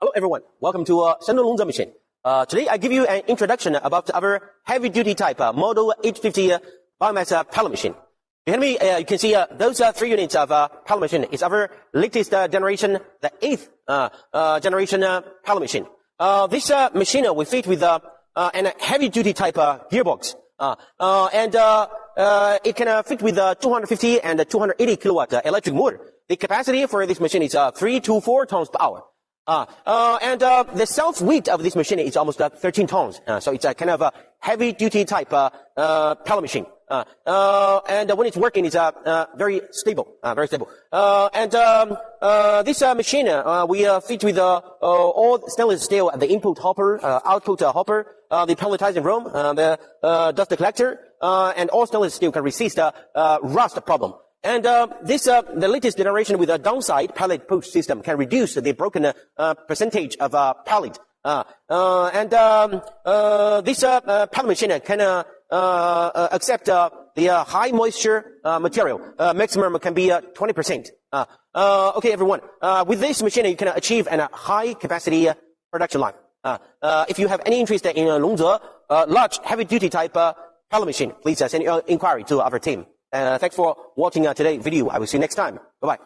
Hello everyone, welcome to Shandong Longze machine. Today I give you an introduction about our heavy duty type MODEL260KW biomass pellet machine. Behind me you can see those 3 units of pellet machine. It's our latest generation, the 8th generation pellet machine. This machine will fit with a heavy duty type gearbox, and it can fit with 250 and 280 kilowatt electric motor. The capacity for this machine is 3 to 4 tons per hour. And the self weight of this machine is almost 13 tons. So it's a kind of a heavy duty type pellet machine. And when it's working, it's very stable, this machine we fit with all stainless steel at the input hopper, output hopper, the pelletizing room, the dust collector, and all stainless steel can resist rust problem. And the latest generation with a downside pellet push system can reduce the broken percentage of pellet. This pellet machine can accept the high moisture material. Maximum can be 20%. Okay, everyone. With this machine, you can achieve a high capacity production line. If you have any interest in Longze large heavy duty type pellet machine, please send your inquiry to our team. Thanks for watching today's video. I will see you next time. Bye-bye.